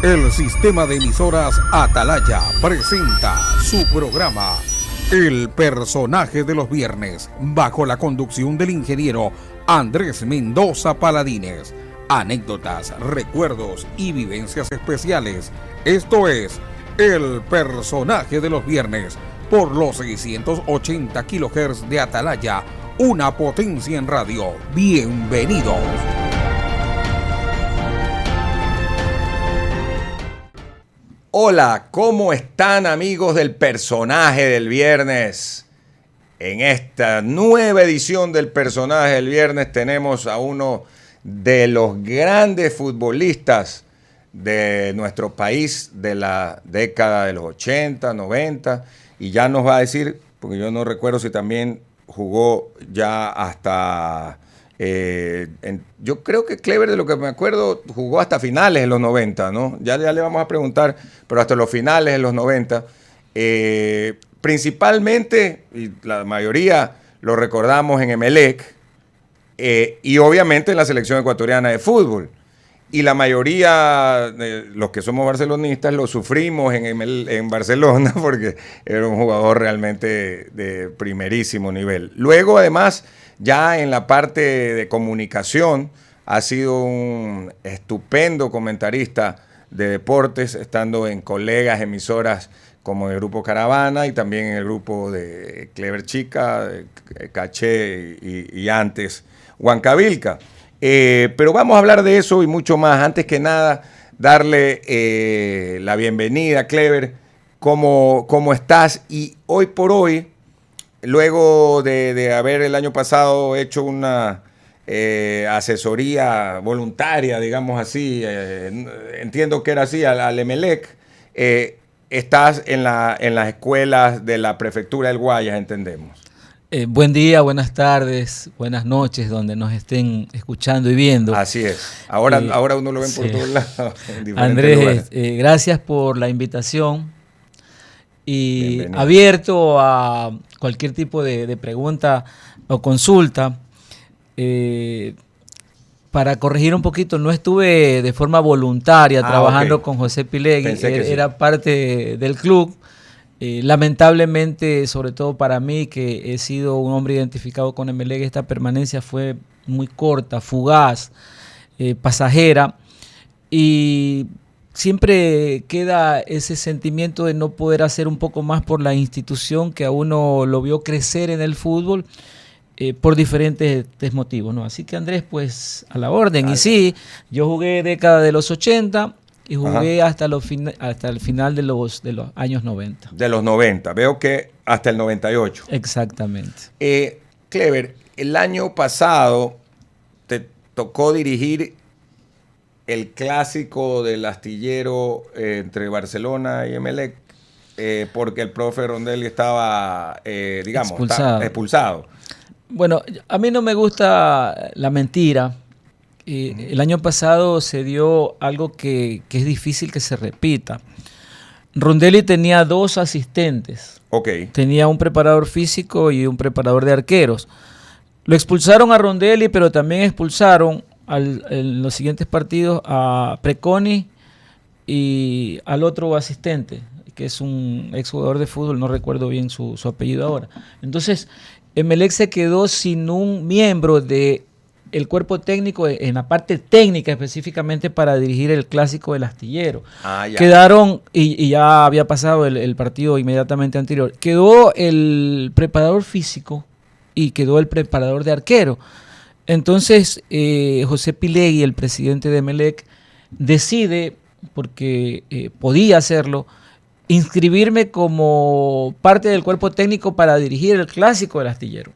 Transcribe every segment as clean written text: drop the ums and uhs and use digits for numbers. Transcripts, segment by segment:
El sistema de emisoras Atalaya presenta su programa El Personaje de los Viernes, bajo la conducción del ingeniero Andrés Mendoza Paladines. Anécdotas, recuerdos y vivencias especiales. Esto es El Personaje de los Viernes, por los 680 kHz de Atalaya, una potencia en radio. Bienvenidos. Hola, ¿cómo están, amigos del Personaje del Viernes? En esta nueva edición del Personaje del Viernes tenemos a uno de los grandes futbolistas de nuestro país de la década de los 80, 90, y ya nos va a decir, porque yo no recuerdo si también jugó ya hasta... yo creo que Clever, de lo que me acuerdo, jugó hasta finales en los 90, ¿no? Ya le vamos a preguntar, pero hasta los finales en los 90. Principalmente, y la mayoría lo recordamos en Emelec, y obviamente en la selección ecuatoriana de fútbol. Y la mayoría de los que somos barcelonistas lo sufrimos en Barcelona porque era un jugador realmente de primerísimo nivel. Luego, además, ya en la parte de comunicación, ha sido un estupendo comentarista de deportes, estando en colegas emisoras como el Grupo Caravana y también en el grupo de Clever Chica, Caché y antes Huancavilca. Pero vamos a hablar de eso y mucho más. Antes que nada, darle la bienvenida, Clever. ¿Cómo estás? Y hoy por hoy, luego de haber el año pasado hecho una asesoría voluntaria, digamos así, entiendo que era así, al Emelec, estás en las escuelas de la prefectura del Guayas, entendemos. Buen día, buenas tardes, buenas noches, donde nos estén escuchando y viendo. Así es. Ahora uno lo ven por todos lados. En Andrés, gracias por la invitación y bienvenido. Abierto a cualquier tipo de pregunta o consulta. Para corregir un poquito, no estuve de forma voluntaria trabajando con José Pilegui, era parte del club. Lamentablemente, sobre todo para mí, que he sido un hombre identificado con Emelec, esta permanencia fue muy corta, fugaz, pasajera, y siempre queda ese sentimiento de no poder hacer un poco más por la institución que a uno lo vio crecer en el fútbol por diferentes motivos, ¿no? Así que, Andrés, pues a la orden. Y sí, yo jugué década de los 80 y jugué hasta el final de los años 90. De los 90, veo que hasta el 98. Exactamente. Clever, el año pasado te tocó dirigir el clásico del astillero entre Barcelona y Emelec, porque el profe Rondelli estaba, expulsado. Bueno, a mí no me gusta la mentira. El año pasado se dio algo que es difícil que se repita. Rondelli tenía 2 asistentes. Tenía un preparador físico y un preparador de arqueros. Lo expulsaron a Rondelli, pero también expulsaron en los siguientes partidos a Preconi y al otro asistente, que es un exjugador de fútbol, no recuerdo bien su apellido ahora. Entonces, Emelec se quedó sin un miembro de el cuerpo técnico en la parte técnica específicamente para dirigir el clásico del astillero. Quedaron, y ya había pasado el partido inmediatamente anterior, quedó el preparador físico y quedó el preparador de arquero. Entonces, José Pilegui, el presidente de Emelec, decide, porque podía hacerlo, inscribirme como parte del cuerpo técnico para dirigir el clásico del astillero.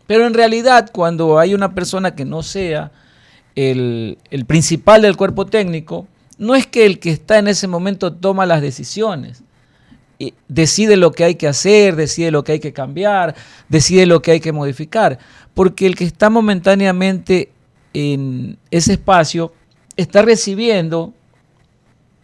Pero en realidad, cuando hay una persona que no sea el principal del cuerpo técnico, no es que el que está en ese momento toma las decisiones. Decide lo que hay que hacer, decide lo que hay que cambiar, decide lo que hay que modificar. Porque el que está momentáneamente en ese espacio está recibiendo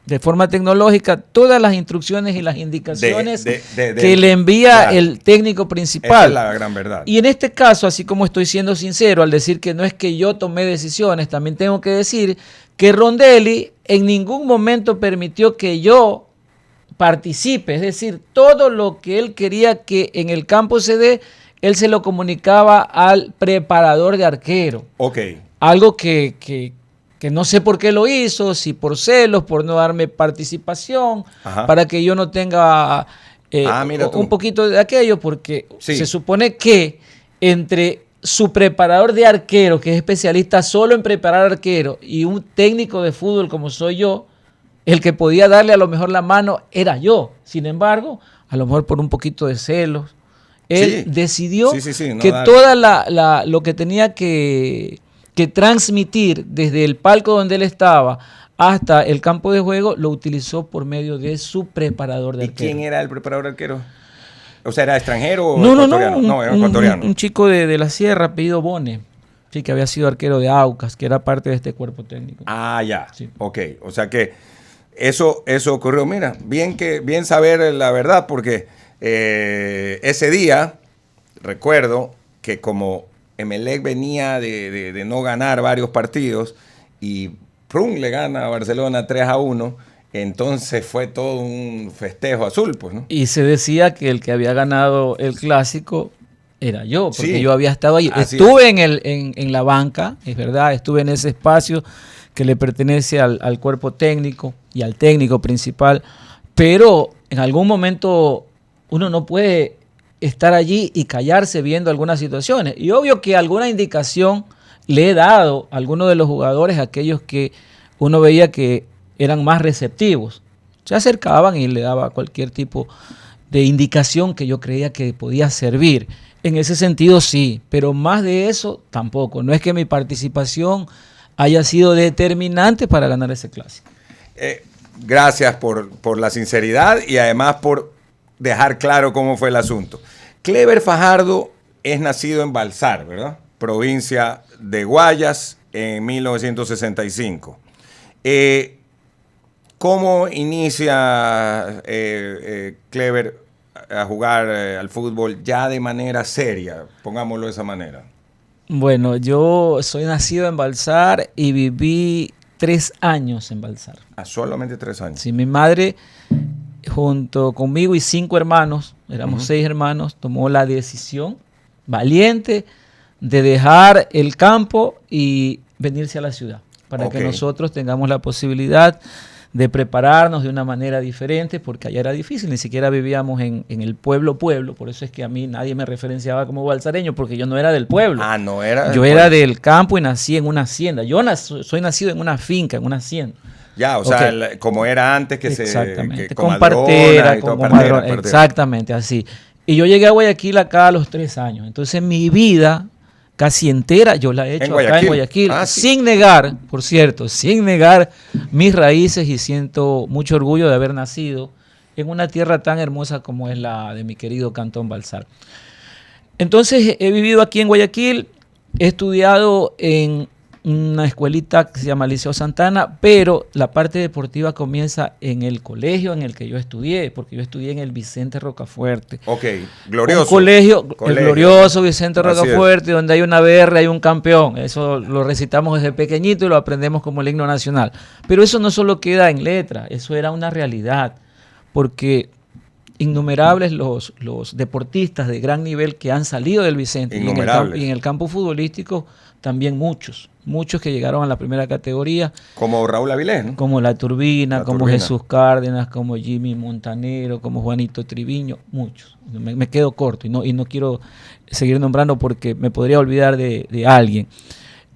de forma tecnológica todas las instrucciones y las indicaciones que le envía el técnico principal. Esa es la gran verdad. Y en este caso, así como estoy siendo sincero al decir que no es que yo tomé decisiones, también tengo que decir que Rondelli en ningún momento permitió que yo participe, es decir, todo lo que él quería que en el campo se dé, él se lo comunicaba al preparador de arquero. Ok. Algo que no sé por qué lo hizo, si por celos, por no darme participación, Ajá. para que yo no tenga mira tú. un poquito de aquello, porque Sí. se supone que entre su preparador de arquero, que es especialista solo en preparar arquero, y un técnico de fútbol como soy yo, el que podía darle a lo mejor la mano era yo. Sin embargo, a lo mejor por un poquito de celos, él decidió que toda lo que tenía que transmitir desde el palco donde él estaba hasta el campo de juego, lo utilizó por medio de su preparador de arquero. ¿Y quién era el preparador de arquero? O sea, ¿era extranjero o No, ecuatoriano? No, era ecuatoriano. Un chico de la sierra, apellido Bone, sí, que había sido arquero de Aucas, que era parte de este cuerpo técnico. Ah, ya. Sí. Ok. O sea que eso ocurrió. Mira, bien saber la verdad, porque ese día, recuerdo que como Emelec venía de no ganar varios partidos y Prun le gana a Barcelona 3-1, entonces fue todo un festejo azul, pues, ¿no? Y se decía que el que había ganado el clásico era yo, porque Sí. yo había estado allí. Así Estuve en la banca, es verdad, estuve en ese espacio que le pertenece al cuerpo técnico y al técnico principal, pero en algún momento uno no puede estar allí y callarse viendo algunas situaciones. Y obvio que alguna indicación le he dado a algunos de los jugadores, aquellos que uno veía que eran más receptivos. Se acercaban y le daba cualquier tipo de indicación que yo creía que podía servir. En ese sentido sí, pero más de eso tampoco. No es que mi participación haya sido determinante para ganar ese clásico. Gracias por la sinceridad y además por dejar claro cómo fue el asunto. Clever Fajardo es nacido en Balsar, ¿verdad? Provincia de Guayas, en 1965. ¿Cómo inicia Clever a jugar al fútbol ya de manera seria? Pongámoslo de esa manera. Bueno, yo soy nacido en Balsar y viví 3 años en Balsar. Solamente 3 años. Sí, mi madre, junto conmigo y 5 hermanos, éramos 6 hermanos, tomó la decisión valiente de dejar el campo y venirse a la ciudad para que nosotros tengamos la posibilidad de prepararnos de una manera diferente, porque allá era difícil, ni siquiera vivíamos en el pueblo, por eso es que a mí nadie me referenciaba como balsareño, porque yo no era del pueblo. Ah, no era. Yo era del campo y nací en una hacienda. Yo soy nacido en una finca, en una hacienda. Ya, o sea, como era antes que exactamente, se... con partera, con madrona, exactamente, así. Y yo llegué a Guayaquil acá a los 3 años. Entonces mi vida casi entera yo la he hecho acá en Guayaquil, sin negar, por cierto, sin negar mis raíces, y siento mucho orgullo de haber nacido en una tierra tan hermosa como es la de mi querido Cantón Balsar. Entonces he vivido aquí en Guayaquil, he estudiado en una escuelita que se llama Liceo Santana, pero la parte deportiva comienza en el colegio en el que yo estudié, porque yo estudié en el Vicente Rocafuerte. Ok, glorioso. Un colegio, el glorioso Vicente Rocafuerte, donde hay una BR, hay un campeón. Eso lo recitamos desde pequeñito y lo aprendemos como el himno nacional. Pero eso no solo queda en letra, eso era una realidad, porque innumerables los deportistas de gran nivel que han salido del Vicente, y en el campo futbolístico también muchos que llegaron a la primera categoría. Como Raúl Avilés, ¿no? Como La Turbina, como Jesús Cárdenas, como Jimmy Montanero, como Juanito Triviño, muchos. Me quedo corto y no quiero seguir nombrando porque me podría olvidar de alguien.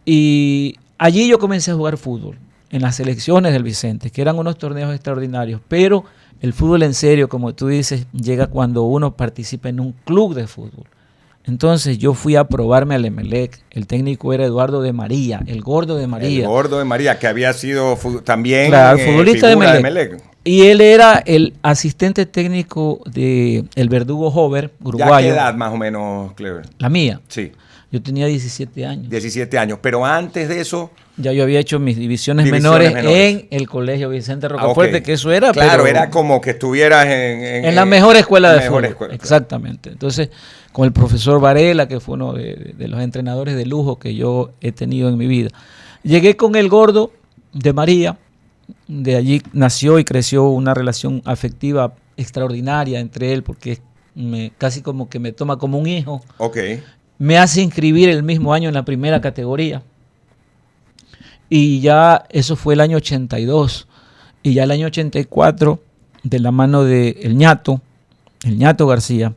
Y allí yo comencé a jugar fútbol, en las selecciones del Vicente, que eran unos torneos extraordinarios, pero el fútbol en serio, como tú dices, llega cuando uno participa en un club de fútbol. Entonces yo fui a probarme al Emelec. El técnico era Eduardo de María, el gordo de María. El gordo de María, que había sido también futbolista de Emelec. Y él era el asistente técnico de el Verdugo Hover, uruguayo. ¿Ya qué edad más o menos, Clever? La mía. Sí. Yo tenía 17 años. 17 años, pero antes de eso... Ya yo había hecho mis divisiones menores en el colegio Vicente Rocafuerte, que eso era... Claro, pero era como que estuvieras en la mejor escuela de fútbol. Exactamente. Entonces, con el profesor Varela, que fue uno de los entrenadores de lujo que yo he tenido en mi vida. Llegué con el gordo, de María. De allí nació y creció una relación afectiva extraordinaria entre él, porque casi como que me toma como un hijo. Ok. Me hace inscribir el mismo año en la primera categoría. Y ya eso fue el año 82. Y ya el año 84, de la mano de el Ñato García,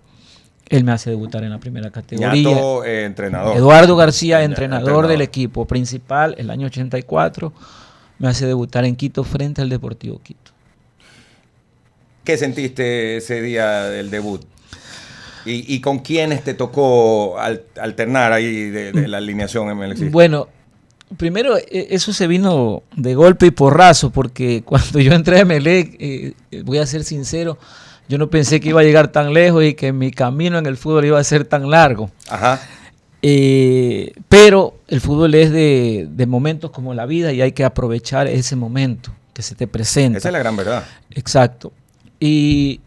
él me hace debutar en la primera categoría. Ñato, entrenador. Eduardo García, entrenador del equipo principal, el año 84, me hace debutar en Quito frente al Deportivo Quito. ¿Qué sentiste ese día del debut? ¿Y con quiénes te tocó alternar ahí de la alineación MLC? Bueno, primero eso se vino de golpe y porrazo, porque cuando yo entré a Emelec, voy a ser sincero, yo no pensé que iba a llegar tan lejos y que mi camino en el fútbol iba a ser tan largo. Ajá. Pero el fútbol es de momentos como la vida y hay que aprovechar ese momento que se te presenta. Esa es la gran verdad. Exacto. Y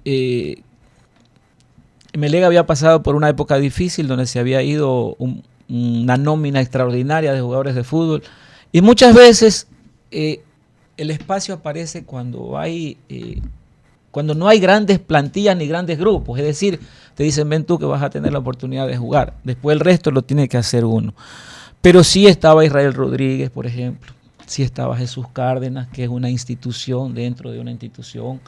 Emelec había pasado por una época difícil donde se había ido una nómina extraordinaria de jugadores de fútbol. Y muchas veces el espacio aparece cuando no hay grandes plantillas ni grandes grupos. Es decir, te dicen, ven tú que vas a tener la oportunidad de jugar. Después el resto lo tiene que hacer uno. Pero sí estaba Israel Rodríguez, por ejemplo. Sí estaba Jesús Cárdenas, que es una institución dentro de una institución.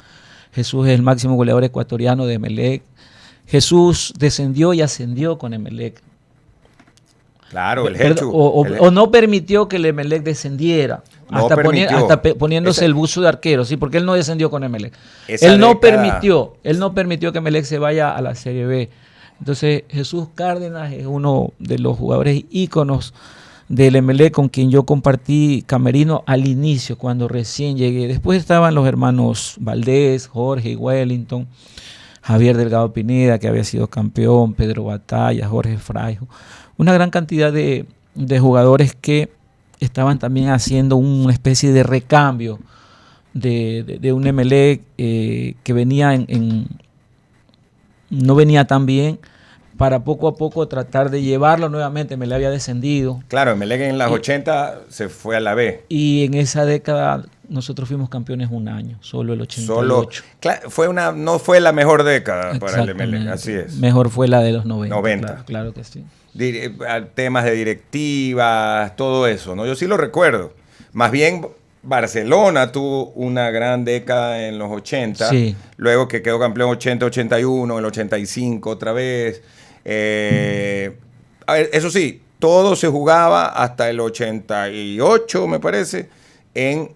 Jesús es el máximo goleador ecuatoriano de Emelec. Jesús descendió y ascendió con Emelec. Claro, el Hechu. O no permitió que el Emelec descendiera. No hasta poniéndose el buzo de arquero, ¿sí? Porque él no descendió con Emelec. Él no permitió que Emelec se vaya a la Serie B. Entonces, Jesús Cárdenas es uno de los jugadores íconos del Emelec con quien yo compartí camerino al inicio, cuando recién llegué. Después estaban los hermanos Valdés, Jorge y Wellington, Javier Delgado Pineda, que había sido campeón, Pedro Batalla, Jorge Fraijo. Una gran cantidad de jugadores que estaban también haciendo una especie de recambio de un Emelec que venía no venía tan bien, para poco a poco tratar de llevarlo nuevamente. Emelec había descendido. Claro, Emelec en las 80 se fue a la B. Y en esa década nosotros fuimos campeones un año, solo el 88. No fue la mejor década para el Emelec, así es. Mejor fue la de los 90. Claro que sí. Temas de directivas, todo eso, ¿no? Yo sí lo recuerdo. Más bien, Barcelona tuvo una gran década en los 80, sí. Luego que quedó campeón 80-81, el 85 otra vez. A ver, eso sí, todo se jugaba hasta el 88, me parece, en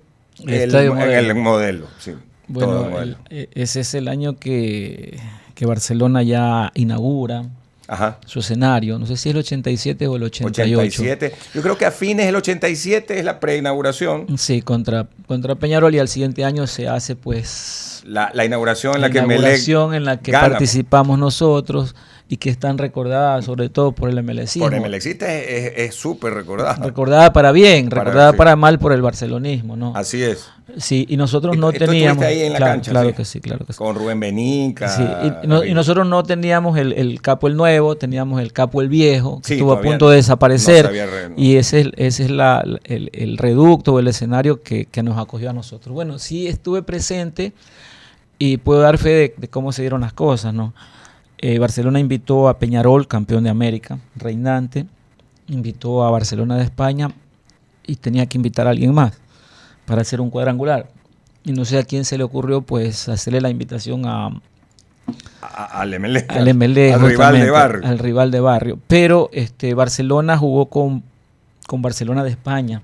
el modelo. Sí, bueno, ese es el año que Barcelona ya inaugura. Ajá. Su escenario, no sé si es el 87 o el 88. 87. Yo creo que a fines del 87 es la preinauguración. Sí, contra Peñarol, y al siguiente año se hace pues la inauguración en la que gana. Participamos nosotros y que es tan recordada sobre todo por el emelecismo. Por el emelecista es súper recordada. Recordada para bien, recordada para mal por el barcelonismo, ¿no? Así es. Sí, y nosotros no teníamos... ahí en la cancha, claro ¿sí? Que sí, claro que sí. Con Rubén Benica. Sí, y nosotros no teníamos el Capo el Nuevo, teníamos el Capo el Viejo, que estuvo a punto de desaparecer. Y ese es el reducto o el escenario que nos acogió a nosotros. Bueno, sí estuve presente y puedo dar fe de cómo se dieron las cosas, ¿no? Barcelona invitó a Peñarol, campeón de América, reinante, invitó a Barcelona de España y tenía que invitar a alguien más para hacer un cuadrangular. Y no sé a quién se le ocurrió pues hacerle la invitación al Emelec, al rival de barrio. Pero Barcelona jugó con Barcelona de España.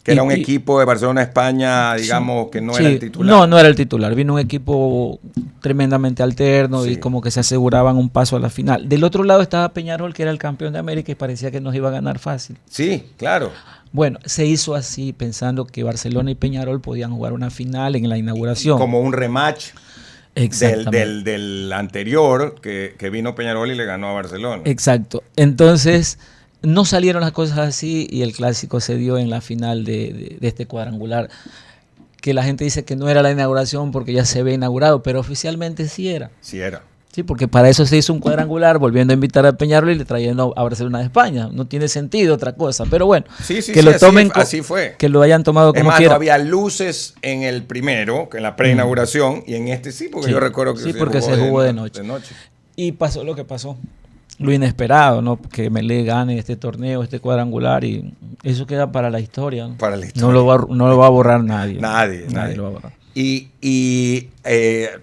Que era un equipo de Barcelona España, digamos, sí, que no era el titular. No era el titular. Vino un equipo tremendamente alterno, sí, y como que se aseguraban un paso a la final. Del otro lado estaba Peñarol, que era el campeón de América y parecía que nos iba a ganar fácil. Sí, claro. Bueno, se hizo así pensando que Barcelona y Peñarol podían jugar una final en la inauguración. Como un rematch del anterior, que vino Peñarol y le ganó a Barcelona. Exacto. Entonces... no salieron las cosas así y el clásico se dio en la final de este cuadrangular, que la gente dice que no era la inauguración porque ya se había inaugurado, pero oficialmente sí era. Sí era. Sí, porque para eso se hizo un cuadrangular, volviendo a invitar a Peñarol y le trayendo a Barcelona de España. No tiene sentido otra cosa. Pero bueno, que lo tomen, así fue. Que lo hayan tomado como quieran. No había luces en el primero, que en la preinauguración, y en este sí, porque yo recuerdo que se jugó de noche. Y pasó lo que pasó. Lo inesperado, ¿no? Que Melé gane este torneo, este cuadrangular, y eso queda para la historia, ¿no? Para la historia. No lo va a borrar nadie. Nadie lo va a borrar. Y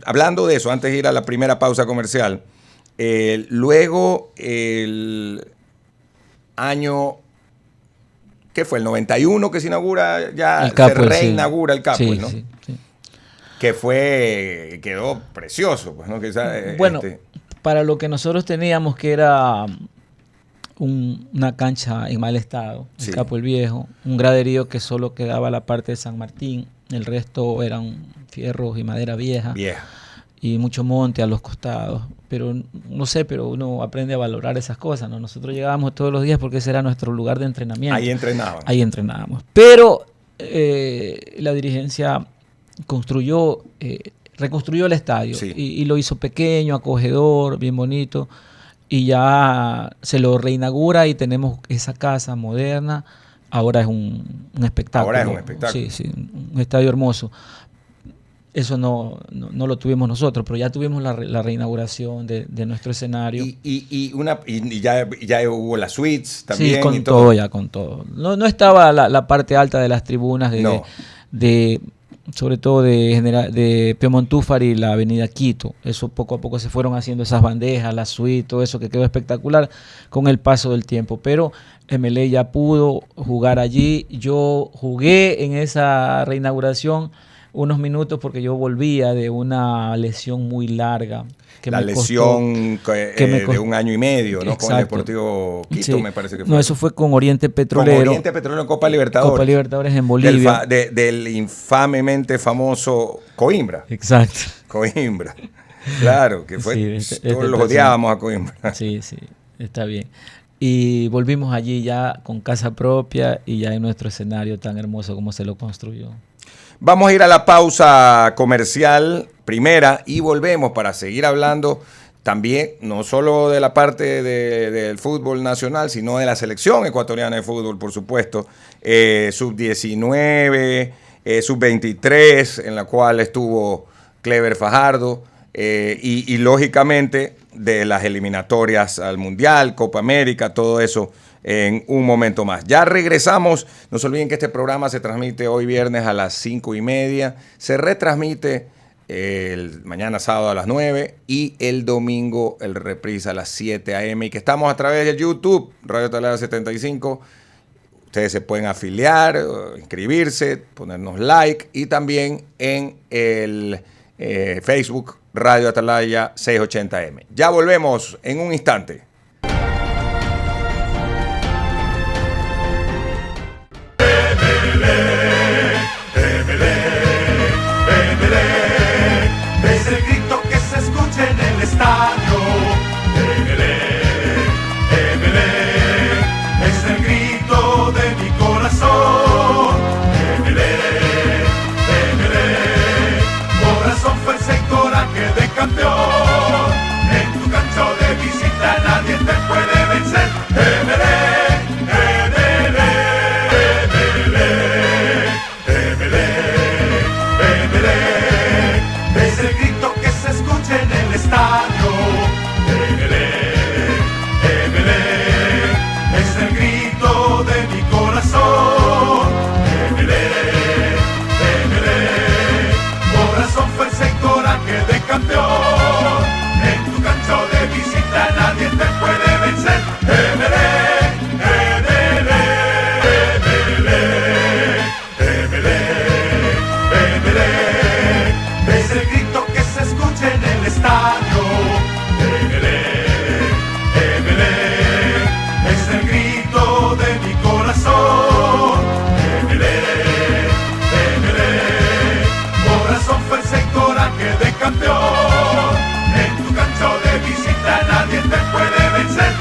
hablando de eso, antes de ir a la primera pausa comercial, luego el año, ¿qué fue? El 91 que se inaugura ya, se reinaugura el Capwell, ¿no? Sí. Que quedó precioso, pues, ¿no? Bueno, para lo que nosotros teníamos, que era una cancha en mal estado, el Capwell Viejo, un graderío que solo quedaba la parte de San Martín, el resto eran fierros y madera vieja. Y mucho monte a los costados, pero no sé, pero uno aprende a valorar esas cosas, ¿no? Nosotros llegábamos todos los días porque ese era nuestro lugar de entrenamiento. Ahí entrenábamos. Pero la dirigencia reconstruyó el estadio y lo hizo pequeño, acogedor, bien bonito, y ya se lo reinaugura y tenemos esa casa moderna. Ahora es un espectáculo. Sí, un estadio hermoso. Eso no lo tuvimos nosotros, pero ya tuvimos la reinauguración de nuestro escenario. Y ya hubo las suites también. Sí, con todo ya, con todo. No estaba la parte alta de las tribunas sobre todo de Piemontúfar y la avenida Quito. Eso poco a poco se fueron haciendo esas bandejas, la suite, todo eso que quedó espectacular con el paso del tiempo. Pero MLE ya pudo jugar allí. Yo jugué en esa reinauguración unos minutos porque yo volvía de una lesión muy larga. Lesión de 1 año y medio, ¿no? Exacto. Con el Deportivo Quito, me parece que fue. No, eso fue con Oriente Petrolero. Con Oriente Petrolero en Copa Libertadores. Copa Libertadores en Bolivia. Del infamemente famoso Coimbra. Exacto. Coimbra. Claro, que fue. Todos los odiábamos a Coimbra. Sí, está bien. Y volvimos allí ya con casa propia y ya en nuestro escenario tan hermoso como se lo construyó. Vamos a ir a la pausa comercial primera y volvemos para seguir hablando también, no solo de la parte del fútbol nacional, sino de la selección ecuatoriana de fútbol, por supuesto, sub-19, sub-23, en la cual estuvo Clever Fajardo, y lógicamente de las eliminatorias al Mundial, Copa América, todo eso en un momento más. Ya regresamos. No se olviden que este programa se transmite hoy viernes a las 5:30. Se retransmite mañana sábado a las 9 y el domingo el reprise a las 7 a.m. y que estamos a través de YouTube, Radio Atalaya 75. Ustedes se pueden afiliar, inscribirse, ponernos like y también en el Facebook Radio Atalaya 680M. Ya volvemos en un instante. Es el grito que se escucha en el estadio. Es el grito de mi corazón. Corazón fue ese coraje de campeón. En tu cancha de visita nadie te puede vencer. Es el grito que se escucha en el estadio. Es el grito de mi corazón. Corazón fue ese coraje de campeón. En tu cancha de visita nadie te puede vencer. Es el grito que se escucha en el estadio. Es el grito de mi corazón. Corazón fue ese coraje de campeón. En tu cancha de visita nadie te puede vencer.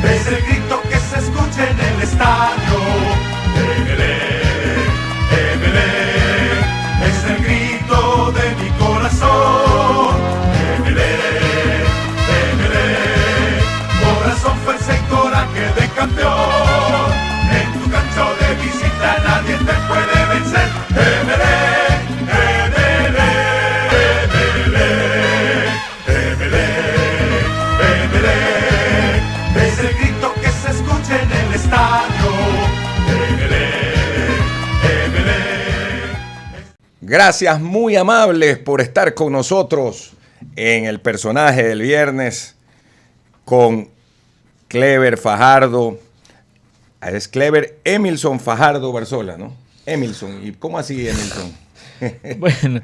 Es el grito que se escucha en el estadio. Gracias, muy amables por estar con nosotros en el personaje del viernes con Clever Fajardo. Es Clever Emilson Fajardo Barzola, ¿no? Emilson. ¿Y cómo así, Emilson? Bueno,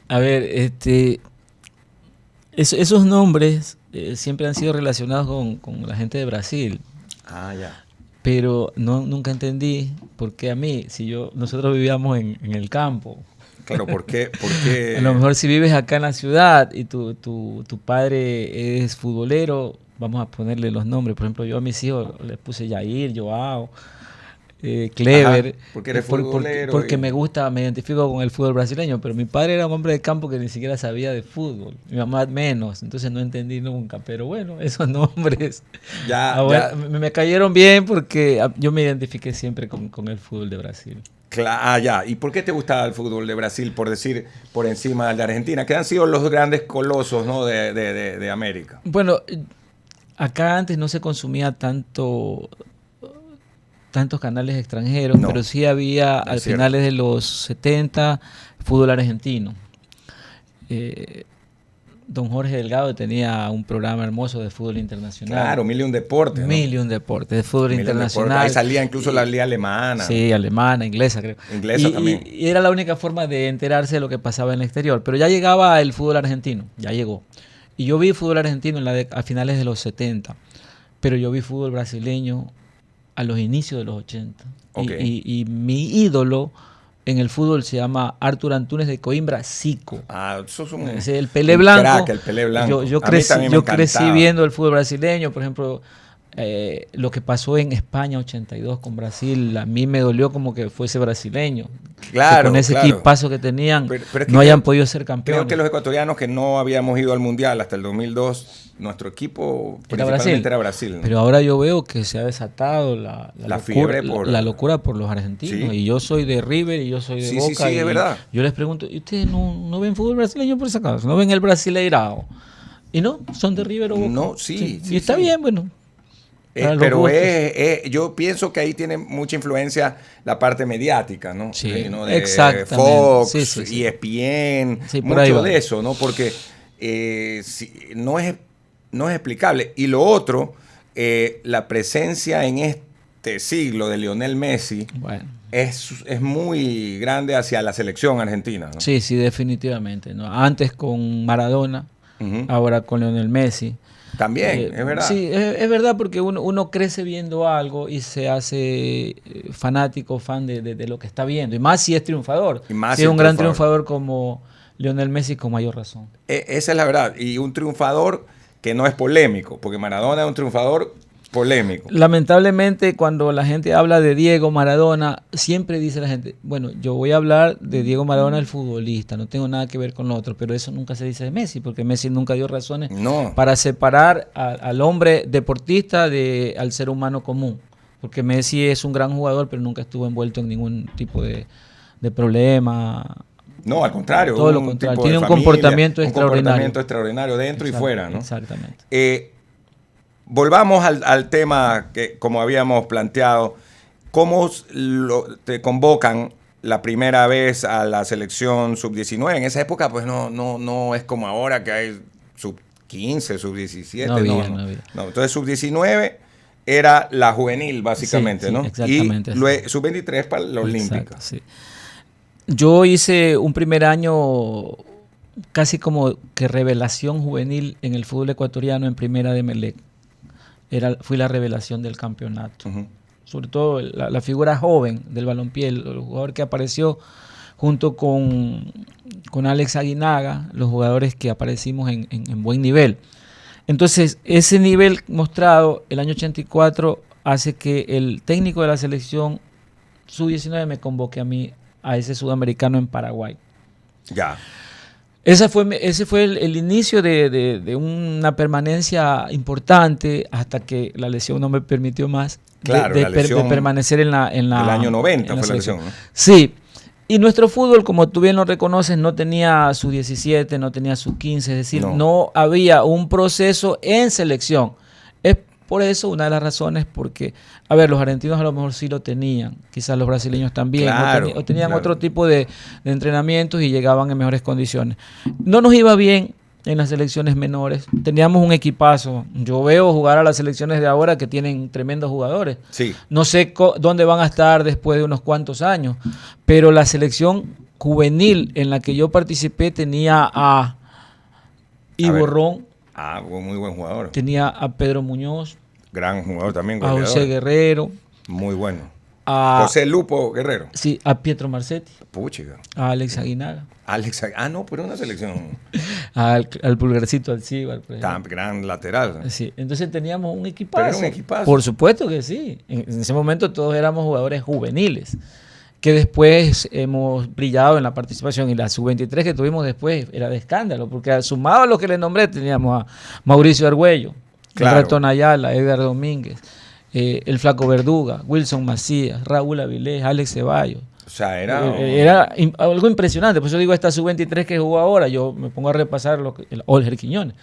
a ver, esos nombres siempre han sido relacionados con la gente de Brasil. Ah, ya. Pero nunca entendí por qué a mí, si nosotros vivíamos en el campo. Claro, ¿por qué? Porque... A lo mejor si vives acá en la ciudad y tu padre es futbolero, vamos a ponerle los nombres. Por ejemplo, yo a mis hijos les puse Jair, Joao, Clever. Ajá, porque eres futbolero. Porque me gusta, me identifico con el fútbol brasileño, pero mi padre era un hombre de campo que ni siquiera sabía de fútbol. Mi mamá menos, entonces no entendí nunca. Pero bueno, esos nombres ya. Me cayeron bien porque yo me identifiqué siempre con el fútbol de Brasil. Ya. ¿Y por qué te gustaba el fútbol de Brasil, por decir, por encima del de Argentina? Que han sido los grandes colosos, ¿no? de América. Bueno, acá antes no se consumía tantos canales extranjeros, No, pero sí había es al cierto. finales de los 70 fútbol argentino. Don Jorge Delgado tenía un programa hermoso de fútbol internacional. Claro, Mil y un Deportes, ¿no? Mil y un Deportes, de fútbol Mil y un internacional. Deportes. Ahí salía incluso la liga alemana. Sí, alemana, inglesa, creo. Inglesa también. Y era la única forma de enterarse de lo que pasaba en el exterior. Pero ya llegaba el fútbol argentino, ya llegó. Y yo vi fútbol argentino a finales de los 70, pero yo vi fútbol brasileño a los inicios de los 80. Okay. Y mi ídolo en el fútbol se llama Arthur Antunes de Coimbra, Zico. Eso es Ese, el Pelé Blanco. Crack, el Pelé Blanco. Yo A mí también me crecí encantaba. viendo el fútbol brasileño, por ejemplo, lo que pasó en España 82 con Brasil, a mí me dolió como que fuese brasileño. Claro, que con ese claro. equipazo que tenían Pero es que no hayan podido ser campeones. Creo que los ecuatorianos que no habíamos ido al Mundial hasta el 2002, nuestro equipo Era principalmente era Brasil, ¿no? Pero ahora yo veo que se ha desatado la fiebre locura por los argentinos. Sí. Y yo soy de River y yo soy de Boca. Sí, y es verdad. yo les pregunto, ¿y ustedes no ven fútbol brasileño por esa causa? ¿No ven el Brasileirao? Y no, son de River o Boca. No, sí, y está bien, bueno. Pero yo pienso que ahí tiene mucha influencia la parte mediática, ¿no? Sí, ¿no? De exactamente. Fox, Sí. ESPN, Sí, por ahí mucho va. de eso, ¿no? Porque no es explicable. Y lo otro, la presencia en este siglo de Lionel Messi Bueno. es muy grande hacia la selección argentina, ¿no? Sí, definitivamente. ¿No? Antes con Maradona, Ujú. ahora con Lionel Messi. También, es verdad. Sí, es verdad porque uno crece viendo algo y se hace fanático, fan de lo que está viendo. Y más si es triunfador. Y más si si es un es gran triunfador. triunfador como Lionel Messi, con mayor razón. Esa es la verdad. Y un triunfador que no es polémico, porque Maradona es un triunfador polémico. Lamentablemente, cuando la gente habla de Diego Maradona, siempre dice la gente, bueno, yo voy a hablar de Diego Maradona, el futbolista, no tengo nada que ver con lo otro, pero eso nunca se dice de Messi, porque Messi nunca dio razones No. para separar al hombre deportista al ser humano común, porque Messi es un gran jugador, pero nunca estuvo envuelto en ningún tipo de problema. No, al contrario. Todo lo un contrario. tipo de Tiene un familia, comportamiento un extraordinario. comportamiento extraordinario dentro y fuera, ¿no? Exactamente. Volvamos al tema que, como habíamos planteado, ¿cómo te convocan la primera vez a la selección sub-19? En esa época, pues no es como ahora que hay sub-15, sub-17. No había. No, entonces sub-19 era la juvenil, básicamente, Sí, ¿no? exactamente. Y sub-23 para la olímpica. Exacto, sí. Yo hice un primer año casi como que revelación juvenil en el fútbol ecuatoriano en primera de Emelec. Fui la revelación del campeonato. Ujú. Sobre todo la figura joven del balompié, el jugador que apareció junto con Alex Aguinaga, los jugadores que aparecimos en buen nivel. Entonces, ese nivel mostrado el año 84 hace que el técnico de la selección sub-19 me convoque a mí a ese sudamericano en Paraguay. Ya. Ese fue el inicio de una permanencia importante hasta que la lesión no me permitió más Claro, de la lesión permanecer en la el año 90 en fue la selección. lesión, ¿no? Sí. Y nuestro fútbol, como tú bien lo reconoces, no tenía su 17, no tenía su 15, es decir, no había un proceso en selección. Es por eso, una de las razones, porque, a ver, los argentinos a lo mejor sí lo tenían, quizás los brasileños también, Claro, o tenían claro. otro tipo de entrenamientos y llegaban en mejores condiciones. No nos iba bien en las selecciones menores, teníamos un equipazo. Yo veo jugar a las selecciones de ahora que tienen tremendos jugadores. Sí. No sé dónde van a estar después de unos cuantos años, pero la selección juvenil en la que yo participé tenía a Ivo ver. Ron, Muy buen jugador. tenía a Pedro Muñoz, Gran jugador también. a Goleador. José Guerrero, Muy bueno. a, José Lupo Guerrero. sí, a Pietro Marcetti, Puchiga. a Alex Aguinaga, Alex. No, pero una selección al Pulgarcito Alcíbar, por ejemplo. tan gran lateral. Sí, entonces teníamos un equipazo. Pero era un equipazo. Por supuesto que sí. En ese momento todos éramos jugadores juveniles, que después hemos brillado en la participación. Y la sub-23 que tuvimos después era de escándalo, porque sumado a lo que le nombré, teníamos a Mauricio Argüello, Claro. Bertón Ayala, Edgar Domínguez, el Flaco Verduga, Wilson Macías, Raúl Avilés, Alex Ceballos. O sea, era. Era algo impresionante. Por eso digo, esta sub-23 que jugó ahora, yo me pongo a repasar Olger Quiñones,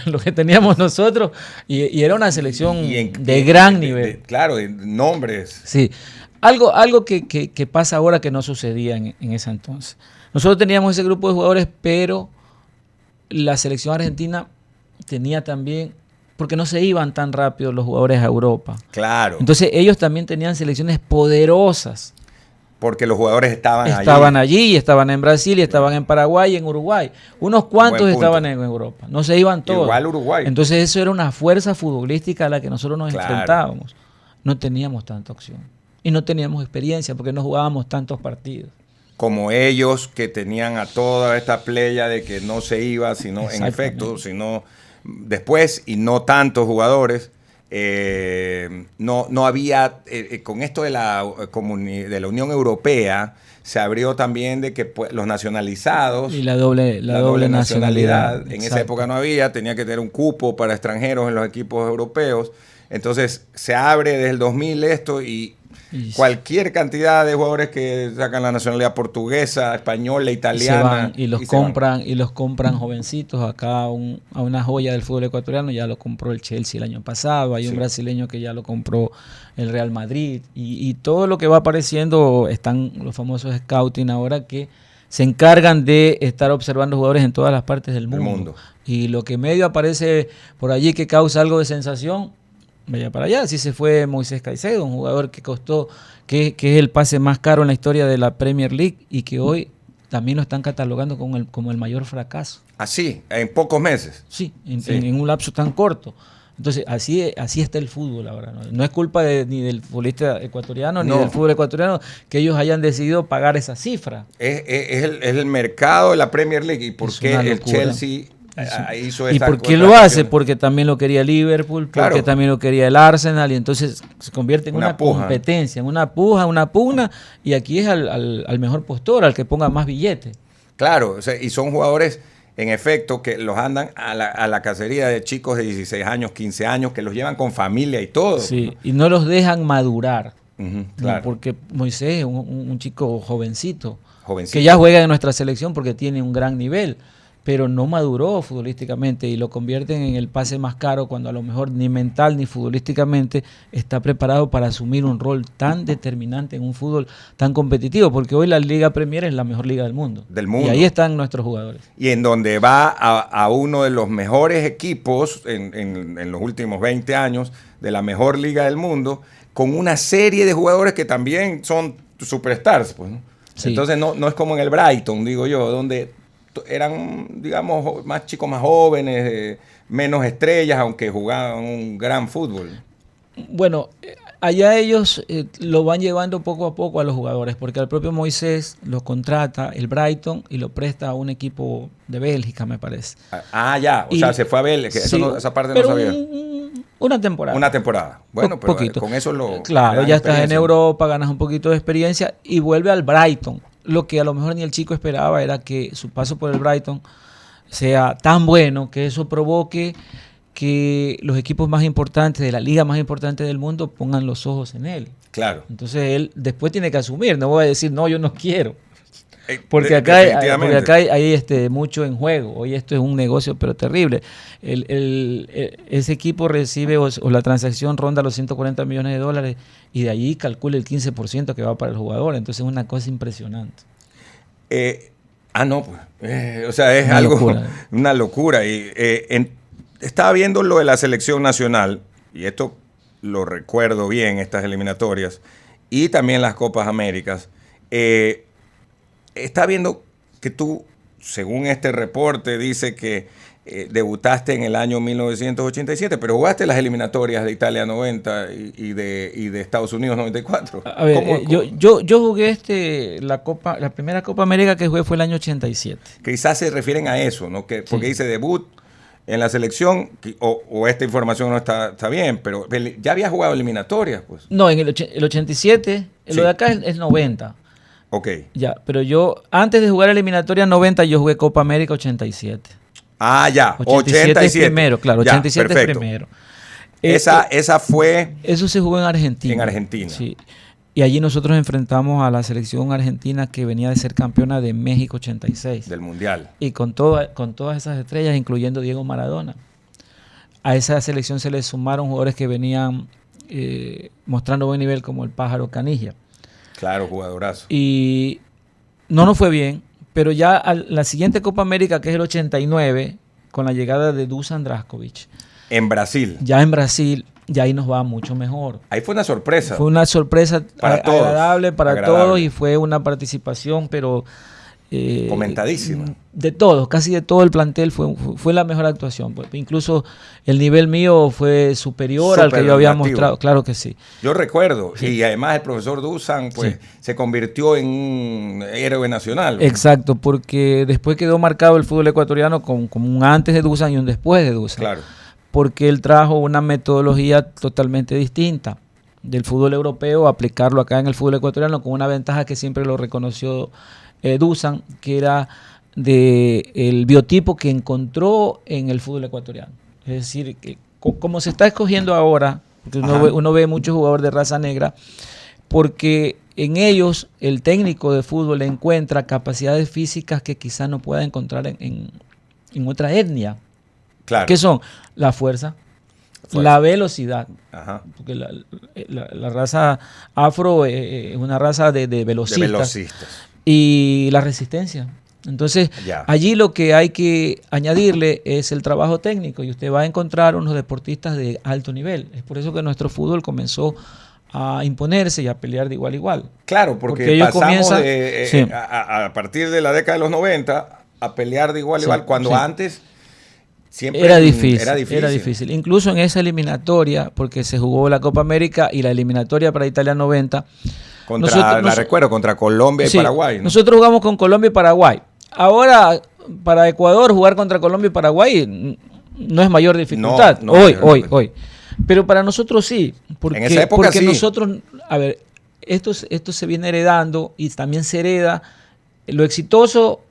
lo que teníamos nosotros, y era una selección de gran nivel. Claro, de nombres. Sí. Algo que pasa ahora que no sucedía en ese entonces. Nosotros teníamos ese grupo de jugadores, pero la selección argentina tenía también, porque no se iban tan rápido los jugadores a Europa. Claro. Entonces ellos también tenían selecciones poderosas. Porque los jugadores estaban Allí, estaban en Brasil, y estaban en Paraguay y en Uruguay. Unos cuantos Buen punto. estaban en Europa. No se iban todos. Igual Uruguay. Entonces eso era una fuerza futbolística a la que nosotros nos Claro. enfrentábamos. No teníamos tanta opción. Y no teníamos experiencia porque no jugábamos tantos partidos. Como ellos que tenían a toda esta playa de que no se iba, sino en Exactamente. efecto, sino después, y no tantos jugadores. No había, con esto de la Unión Europea, se abrió también de que pues, los nacionalizados, Y la doble nacionalidad. en esa Exacto. época no había, tenía que tener un cupo para extranjeros en los equipos europeos. Entonces se abre desde el 2000 esto y Y cualquier cantidad de jugadores que sacan la nacionalidad portuguesa, española, y se italiana. van, y los se van. compran jovencitos. Acá a una joya del fútbol ecuatoriano ya lo compró el Chelsea el año pasado. Hay un Sí. brasileño que ya lo compró el Real Madrid. Y todo lo que va apareciendo, están los famosos scouting ahora que se encargan de estar observando jugadores en todas las partes del mundo. Y lo que medio aparece por allí que causa algo de sensación, vaya para allá. Así se fue Moisés Caicedo, un jugador que costó, que es el pase más caro en la historia de la Premier League y que hoy también lo están catalogando como el mayor fracaso. Así, en pocos meses. Sí, Sí. en un lapso tan corto. Entonces, así está el fútbol ahora. No es culpa ni del futbolista ecuatoriano ni No. del fútbol ecuatoriano que ellos hayan decidido pagar esa cifra. Es el mercado de la Premier League. ¿Y por Es qué una el locura. Chelsea hizo ¿Y esta por qué lo hace? contratación? Porque también lo quería Liverpool, porque Claro. también lo quería el Arsenal, y entonces se convierte en Una una puja. competencia, en una puja, una pugna, y aquí es al mejor postor, al que ponga más billetes. Claro, o sea, y son jugadores, en efecto, que los andan a la cacería de chicos de 16 años, 15 años, que los llevan con familia y todo. Sí, y no los dejan madurar. Ujú, claro. Porque Moisés es un chico jovencito, Jovencito. que ya juega en nuestra selección porque tiene un gran nivel, pero no maduró futbolísticamente y lo convierten en el pase más caro cuando a lo mejor ni mental ni futbolísticamente está preparado para asumir un rol tan determinante en un fútbol tan competitivo, porque hoy la Liga Premier es la mejor liga del mundo. Del mundo. Y ahí están nuestros jugadores. Y en donde va a uno de los mejores equipos en los últimos 20 años, de la mejor liga del mundo, con una serie de jugadores que también son superstars, pues, ¿no? Sí. Entonces no es como en el Brighton, digo yo, donde eran, digamos, más chicos más jóvenes, menos estrellas, aunque jugaban un gran fútbol. Bueno, allá ellos lo van llevando poco a poco a los jugadores, porque al propio Moisés lo contrata el Brighton y lo presta a un equipo de Bélgica, me parece. Ya, o Y- sea, se fue a Bélgica, Sí, esa parte pero no sabía. Una temporada. Una temporada. Bueno, pero Poquito. con eso lo... Claro, le dan ya estás en experiencia. Europa, ganas un poquito de experiencia y vuelve al Brighton. Lo que a lo mejor ni el chico esperaba era que su paso por el Brighton sea tan bueno que eso provoque que los equipos más importantes de la liga más importante del mundo pongan los ojos en él. Claro. Entonces él después tiene que asumir, no voy a decir, no, yo no quiero. Porque acá hay mucho en juego. Hoy esto es un negocio, pero terrible. Ese equipo recibe o la transacción ronda los 140 millones de dólares y de allí calcula el 15% que va para el jugador. Entonces es una cosa impresionante. No, pues. O sea, es una algo, locura. Una locura. Y estaba viendo lo de la selección nacional, y esto lo recuerdo bien, estas eliminatorias, y también las Copas Américas. Está viendo que tú, según este reporte, dice que debutaste en el año 1987, pero jugaste las eliminatorias de Italia 90 y de Estados Unidos 94. A ver, yo jugué la primera Copa América que jugué fue el año 87. Quizás se refieren a eso, ¿no? Porque dice debut en la selección, o esta información no está bien, pero ya había jugado eliminatorias, pues. No, en el 87, lo de acá es 90. Ok. Ya, pero yo, antes de jugar eliminatoria 90, yo jugué Copa América 87. Ya, 87 primero, claro, ya, 87 perfecto. primero. Esa fue... Eso se jugó en Argentina. En Argentina. Sí. Y allí nosotros enfrentamos a la selección argentina que venía de ser campeona de México 86. Del Mundial. Y con todas esas estrellas, incluyendo Diego Maradona. A esa selección se le sumaron jugadores que venían mostrando buen nivel, como el Pájaro Canilla. Claro, jugadorazo. Y no nos fue bien, pero ya a la siguiente Copa América, que es el 89, con la llegada de Dusan Drašković. En Brasil. Ya en Brasil, ya ahí nos va mucho mejor. Ahí fue una sorpresa. Fue una sorpresa agradable para todos, y fue una participación, pero... comentadísima. De todos, casi de todo el plantel fue la mejor actuación. Pues, incluso el nivel mío fue superior al que yo había mostrado. Claro que sí. Yo recuerdo, sí. Y además el profesor Dusan pues, se convirtió en un héroe nacional. Exacto, porque después quedó marcado el fútbol ecuatoriano como un antes de Dusan y un después de Dusan. Claro. Porque él trajo una metodología totalmente distinta del fútbol europeo, aplicarlo acá en el fútbol ecuatoriano, con una ventaja que siempre lo reconoció Dusan, que era del biotipo que encontró en el fútbol ecuatoriano. Es decir, que como se está escogiendo ahora, porque uno ve muchos jugadores de raza negra, porque en ellos el técnico de fútbol encuentra capacidades físicas que quizás no pueda encontrar en otra etnia. Claro. ¿Qué son? La fuerza. La velocidad. Ajá. Porque la raza afro es una raza de velocistas. De velocistas. Y la resistencia. Entonces, allí lo que hay que añadirle es el trabajo técnico, y usted va a encontrar unos deportistas de alto nivel. Es por eso que nuestro fútbol comenzó a imponerse y a pelear de igual a igual. Claro, porque ellos pasamos a partir de la década de los 90 a pelear de igual a igual, cuando antes siempre era difícil. Incluso en esa eliminatoria, porque se jugó la Copa América y la eliminatoria para Italia 90, contra Colombia y Paraguay, ¿no? Nosotros jugamos con Colombia y Paraguay. Ahora, para Ecuador, jugar contra Colombia y Paraguay no es mayor dificultad. Hoy. Pero para nosotros sí. Porque, en esa época porque sí. Nosotros, a ver, esto se viene heredando, y también se hereda lo exitoso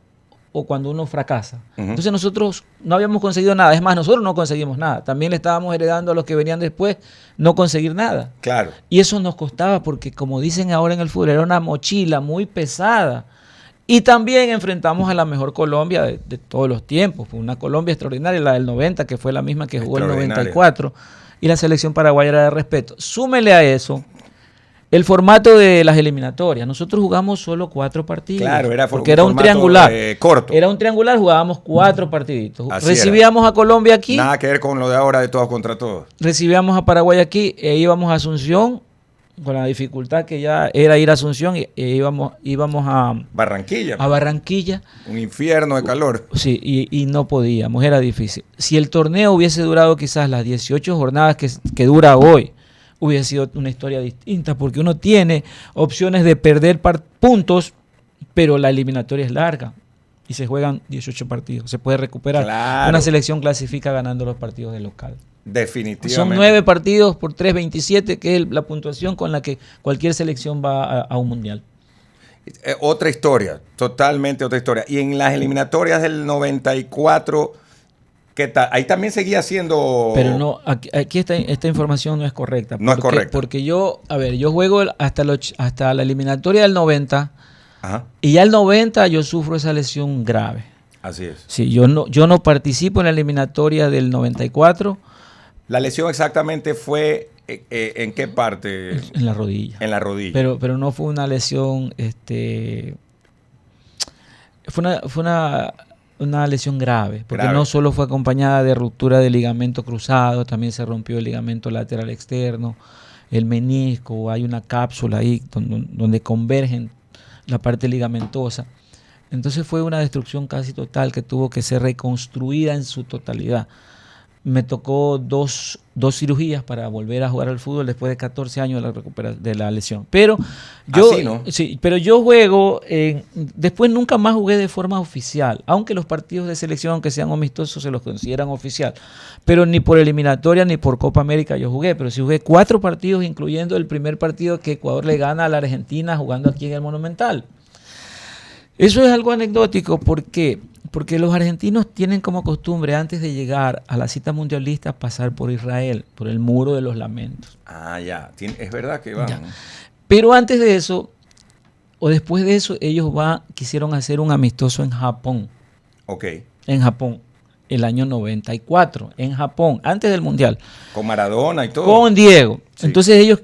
o cuando uno fracasa. Entonces nosotros no habíamos conseguido nada. Es más, nosotros no conseguimos nada. También le estábamos heredando a los que venían después no conseguir nada. Claro. Y eso nos costaba porque, como dicen ahora en el fútbol, era una mochila muy pesada. Y también enfrentamos a la mejor Colombia de todos los tiempos. Fue una Colombia extraordinaria, la del 90, que fue la misma que jugó el 94. Y la selección paraguaya era de respeto. Súmele a eso el formato de las eliminatorias. Nosotros jugamos solo 4 partidos. Claro, porque era un triangular. Corto. Era un triangular, jugábamos 4 partiditos. Así recibíamos a Colombia aquí. Nada que ver con lo de ahora de todos contra todos. Recibíamos a Paraguay aquí e íbamos a Asunción, con la dificultad que ya era ir a Asunción, e íbamos a Barranquilla. A Barranquilla. Un infierno de calor. Sí, y no podíamos, era difícil. Si el torneo hubiese durado quizás las 18 jornadas que dura hoy, hubiese sido una historia distinta, porque uno tiene opciones de perder puntos, pero la eliminatoria es larga y se juegan 18 partidos. Se puede recuperar. Claro. Una selección clasifica ganando los partidos de local. Definitivamente. Son 9 partidos por 3.27, que es la puntuación con la que cualquier selección va a un mundial. Otra historia, totalmente otra historia. Y en las eliminatorias del 94... ¿qué tal? Ahí también seguía siendo... Pero no, aquí esta información no es correcta. No es correcta. Porque yo juego hasta la eliminatoria del 90, Ajá. Y ya el 90 yo sufro esa lesión grave. Así es. Sí, yo no participo en la eliminatoria del 94. La lesión exactamente fue ¿en qué parte? En la rodilla. En la rodilla. Pero no fue una lesión, fue una lesión grave, porque Grave. no solo fue acompañada de ruptura del ligamento cruzado, también se rompió el ligamento lateral externo, el menisco, hay una cápsula ahí donde convergen la parte ligamentosa. Entonces fue una destrucción casi total que tuvo que ser reconstruida en su totalidad. Me tocó dos cirugías para volver a jugar al fútbol después de 14 años de la lesión. Pero yo, Así, ¿no? sí, pero yo juego, después nunca más jugué de forma oficial, aunque los partidos de selección, aunque sean amistosos, se los consideran oficial. Pero ni por eliminatoria ni por Copa América yo jugué, pero sí jugué 4 partidos, incluyendo el primer partido que Ecuador le gana a la Argentina jugando aquí en el Monumental. Eso es algo anecdótico, ¿por qué? Porque los argentinos tienen como costumbre, antes de llegar a la cita mundialista, pasar por Israel, por el Muro de los Lamentos. Ah, ya. Es verdad que van. Ya. Pero antes de eso, o después de eso, ellos quisieron hacer un amistoso en Japón. Ok. En Japón, el año 94, en Japón, antes del Mundial. Con Maradona y todo. Con Diego. Sí. Entonces ellos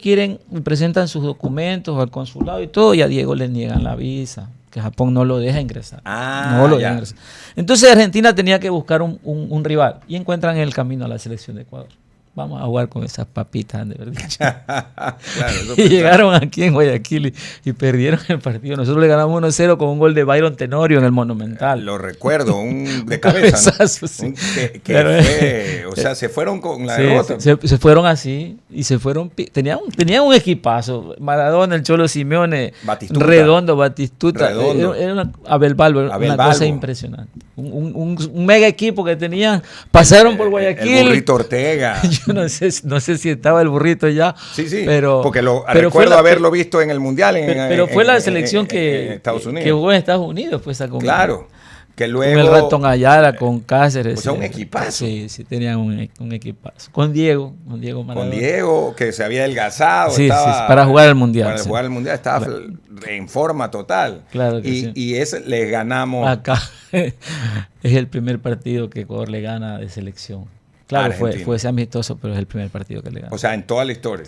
presentan sus documentos al consulado y todo, y a Diego le niegan la visa, que Japón no lo deja ingresar. Ah, no lo ya. deja ingresar. Entonces Argentina tenía que buscar un rival y encuentran el camino a la selección de Ecuador. Vamos a jugar con esas papitas, de verdad. Claro, eso Y pensaba. llegaron aquí en Guayaquil y perdieron el partido. Nosotros le ganamos 1-0 con un gol de Byron Tenorio en el Monumental. Lo recuerdo, un de cabeza, ¿no? Cabezazo, sí. Que Pero, fue, o sea, se fueron con la Sí, derrota. se fueron así y se fueron. Tenían un equipazo. Maradona, el Cholo Simeone, Batistuta. Redondo, Batistuta. Redondo. Abel Balbo, Abel una Balbo. cosa impresionante. Un mega equipo que tenían. Pasaron por Guayaquil. El Burrito Ortega. Yo no sé si estaba el burrito ya. Sí, sí. Pero, porque pero recuerdo fue la- haberlo visto en el Mundial. Pero fue la selección en que Estados Unidos. que jugó en Estados Unidos. Pues, Claro. Que Con luego. el Ratón Ayala, con Cáceres. o sea, un equipazo. Sí, tenían un equipazo. Con Diego Maradona. Con Diego, que se había adelgazado. Sí, estaba, sí, para jugar al Mundial, Para sí. jugar al Mundial estaba en forma total. Claro que sí. Y ese les ganamos. Acá es el primer partido que Ecuador le gana de selección. Claro, Argentina. fue ese amistoso, pero es el primer partido que le gana. O sea, en toda la historia.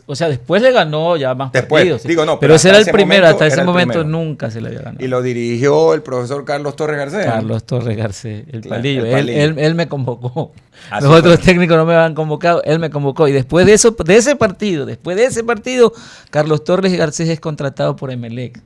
O sea, después le ganó ya más Después, partidos. sí. digo, no, pero ese hasta era el ese primero, momento hasta ese era el momento primero. nunca se le había ganado. Y lo dirigió el profesor Carlos Torres Garcés. Carlos Torres Garcés, el Claro, palillo. el palillo. Él me convocó. Así Los otros fue. técnicos no me habían convocado, él me convocó. Y después de ese partido, Carlos Torres Garcés es contratado por Emelec.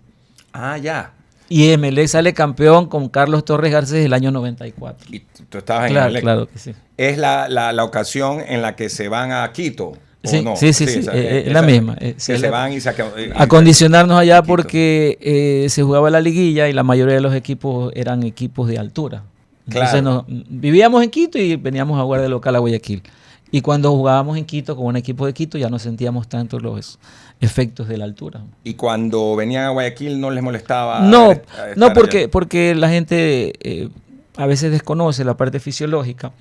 Ah, ya. Y Emelec sale campeón con Carlos Torres Garcés el año 94. Y tú estabas en Claro, Emelec. claro que sí. Es la ocasión en la que se van a Quito. ¿O Sí, no? sí, o sea, es la misma. Que Sí, se van y se acondicionarnos allá Quito. porque se jugaba la liguilla y la mayoría de los equipos eran equipos de altura. Entonces Claro. vivíamos en Quito y veníamos a jugar de local a Guayaquil. Y cuando jugábamos en Quito con un equipo de Quito ya no sentíamos tanto los efectos de la altura. Y cuando venían a Guayaquil no les molestaba. No, estar no allá. porque la gente a veces desconoce la parte fisiológica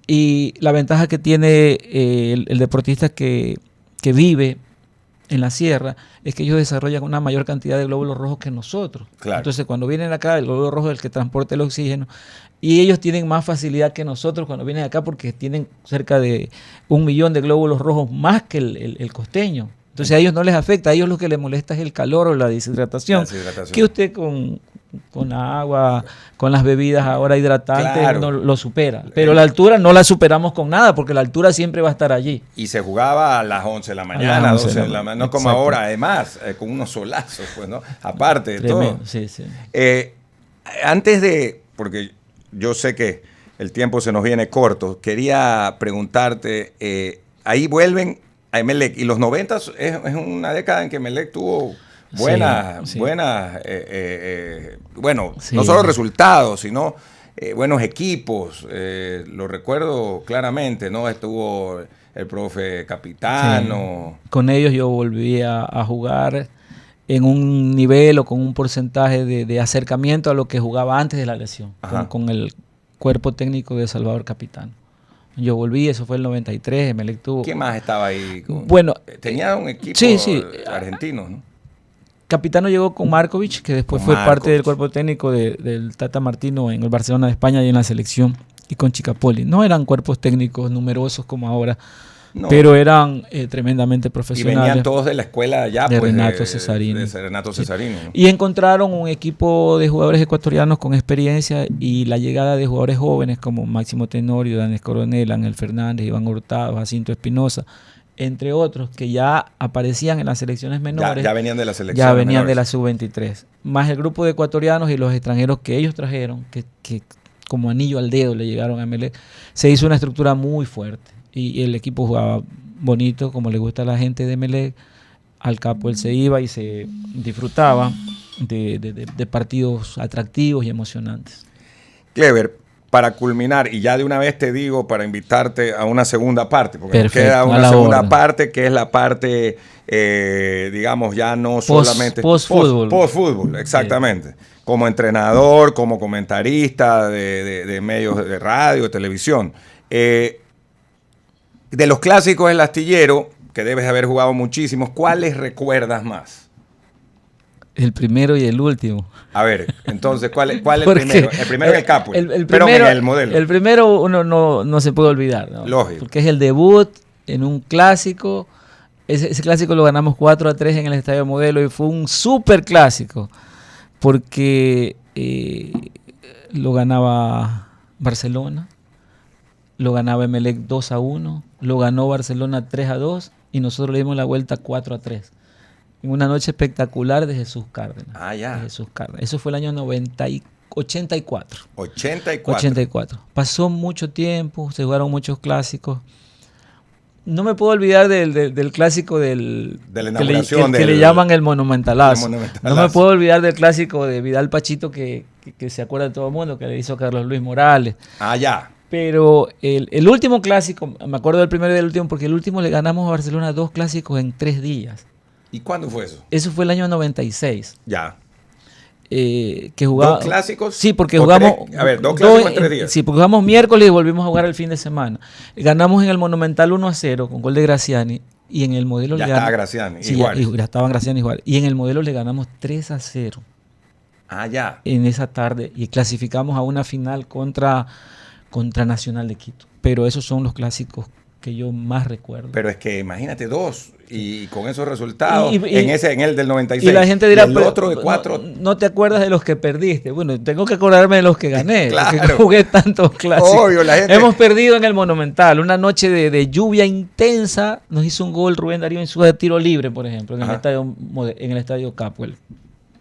y la ventaja que tiene el deportista que vive en la sierra es que ellos desarrollan una mayor cantidad de glóbulos rojos que nosotros. Claro. Entonces cuando vienen acá, el glóbulo rojo es el que transporta el oxígeno y ellos tienen más facilidad que nosotros cuando vienen acá porque tienen cerca de 1 millón de glóbulos rojos más que el costeño. Entonces a ellos no les afecta, a ellos lo que les molesta es el calor o la deshidratación. La deshidratación. Que usted con agua, con las bebidas ahora hidratantes, Claro. no lo supera. Pero la altura no la superamos con nada, porque la altura siempre va a estar allí. Y se jugaba a las 11 de la mañana, las 11 12 de de la la mañana. mañana, no como Exacto. ahora, además, con unos solazos, pues, ¿no? Aparte de Tremendo, todo. sí, sí. Antes de, porque yo sé que el tiempo se nos viene corto, quería preguntarte, ahí vuelven a Emelec, y los 90 es una década en que Emelec tuvo buenas, Sí, sí. bueno, Sí. no solo resultados, sino buenos equipos, lo recuerdo claramente, ¿no? Estuvo el profe Capitano. Sí. Con ellos yo volví a jugar en un nivel o con un porcentaje de acercamiento a lo que jugaba antes de la lesión, Ajá. con el cuerpo técnico de Salvador Capitano. Yo volví, eso fue el 93, Emelec tuvo... ¿Quién más estaba ahí? Bueno, Tenía un equipo sí, sí. argentino, ¿no? Capitano llegó con Markovic, que después Con fue Markovic. parte del cuerpo técnico del Tata Martino en el Barcelona de España y en la selección, y con Chicapoli. No eran cuerpos técnicos numerosos como ahora, No. pero eran tremendamente Y profesionales. venían todos de la escuela ya, De pues, Renato Cesarini. De Renato Cesarini, ¿no? Y encontraron un equipo de jugadores ecuatorianos con experiencia y la llegada de jugadores jóvenes como Máximo Tenorio, Daniel Coronel, Ángel Fernández, Iván Hurtado, Jacinto Espinosa, entre otros, que ya aparecían en las selecciones menores. Ya venían de la selección. Ya venían de menores. la sub-23. Más el grupo de ecuatorianos y los extranjeros que ellos trajeron, que como anillo al dedo le llegaron a Emelec, se hizo una estructura muy fuerte. Y el equipo jugaba bonito, como le gusta a la gente de Emelec. Al capo él se iba y se disfrutaba de partidos atractivos y emocionantes. Clever, para culminar, y ya de una vez te digo para invitarte a una segunda parte, porque Perfecto, nos queda a una la segunda orden. parte que es la parte, digamos, ya no solamente post-fútbol. Post-fútbol, exactamente. Como entrenador, como comentarista de medios de radio, de televisión. De los clásicos del astillero, que debes haber jugado muchísimos, ¿cuáles recuerdas más? El primero y el último. A ver, entonces, ¿cuál es el Porque primero? El primero es el capo. El pero primero, en el modelo. El primero uno no se puede olvidar, ¿no? Lógico. Porque es el debut en un clásico. Ese clásico lo ganamos 4-3 en el Estadio Modelo y fue un súper clásico. Porque lo ganaba Barcelona, lo ganaba Emelec 2-1, lo ganó Barcelona 3-2 y nosotros le dimos la vuelta 4-3. En una noche espectacular de Jesús Cárdenas. Ah, ya. De Jesús Cárdenas. Eso fue el año 84. 84. 84. Pasó mucho tiempo, se jugaron muchos clásicos. No me puedo olvidar del clásico De la inauguración que le llaman el Monumentalazo. el Monumentalazo. No me puedo olvidar del clásico de Vidal Pachito que se acuerda todo el mundo, que le hizo Carlos Luis Morales. Ah, ya. Pero el último clásico, me acuerdo del primero y del último, porque el último le ganamos a Barcelona 2 clásicos en 3 días. ¿Y cuándo fue eso? Eso fue el año 96. Ya. Que jugaba, ¿Dos clásicos? Sí, porque ¿O jugamos. tres? A ver, dos clásicos en 3 días. Sí, porque jugamos miércoles y volvimos a jugar el fin de semana. Ganamos en el Monumental 1-0 con gol de Graciani. Y en el modelo Ya le estaba ganamos. Graciani, Sí, igual. ya estaban Graciani igual. Y en el modelo le ganamos 3-0 Ah, ya. en esa tarde. Y clasificamos a una final contra Nacional de Quito. Pero esos son los clásicos que yo más recuerdo. Pero es que imagínate 2 y con esos resultados Y- en el del 96. Y la gente dirá, y el pero otro de 4. no te acuerdas de los que perdiste. Bueno, tengo que acordarme de los que gané, Claro. porque jugué tantos clásicos. Obvio, la gente- Hemos perdido en el Monumental. Una noche de lluvia intensa, nos hizo un gol Rubén Darío Insúa de tiro libre, por ejemplo, en Ajá. el estadio Capwell.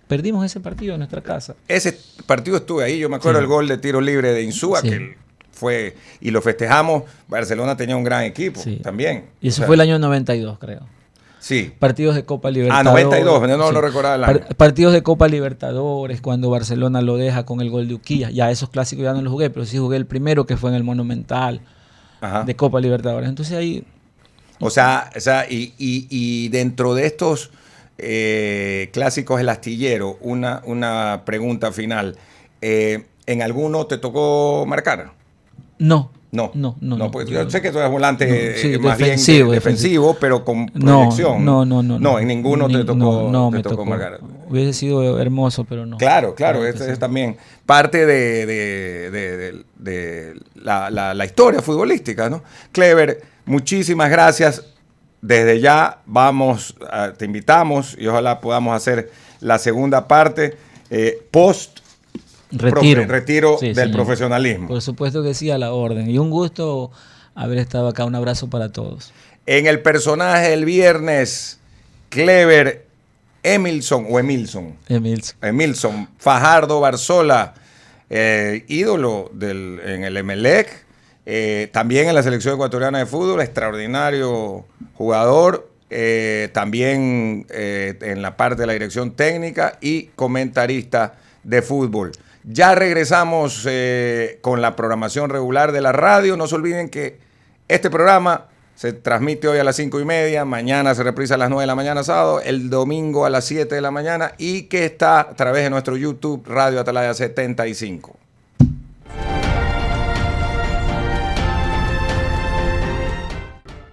Perdimos ese partido en nuestra casa. Ese partido estuve ahí. Yo me acuerdo Sí. el gol de tiro libre de Insúa, Sí. que fue, y lo festejamos. Barcelona tenía un gran equipo Sí. también. Y eso O sea, fue el año 92, creo. Sí. Partidos de Copa Libertadores. 92, no lo recordaba el año. Partidos de Copa Libertadores, cuando Barcelona lo deja con el gol de Uquilla. Ya esos clásicos ya no los jugué, pero sí jugué el primero, que fue en el Monumental Ajá. de Copa Libertadores. Entonces ahí, O sea, y dentro de estos clásicos del astillero, una pregunta final. ¿En alguno te tocó marcar? no. No, porque yo no. sé que tú eres volante No, sí, más defensivo, bien defensivo, pero con proyección. No, en ninguno te tocó, me tocó marcar. Hubiese sido hermoso, pero no. Claro, que este sí. es también parte de la historia futbolística, ¿no? Clever, muchísimas gracias. Desde ya te invitamos y ojalá podamos hacer la segunda parte post retiro Sí, del señor. profesionalismo. Por supuesto que sí, a la orden. Y un gusto haber estado acá. Un abrazo para todos. En el personaje del viernes, Clever Emilson Fajardo Barzola, ídolo en el Emelec, también en la selección ecuatoriana de fútbol, extraordinario jugador, también en la parte de la dirección técnica y comentarista de fútbol. Ya regresamos con la programación regular de la radio. No se olviden que este programa se transmite hoy a las 5:30, mañana se reprisa a las 9 de la mañana sábado, el domingo a las 7 de la mañana y que está a través de nuestro YouTube Radio Atalaya 75.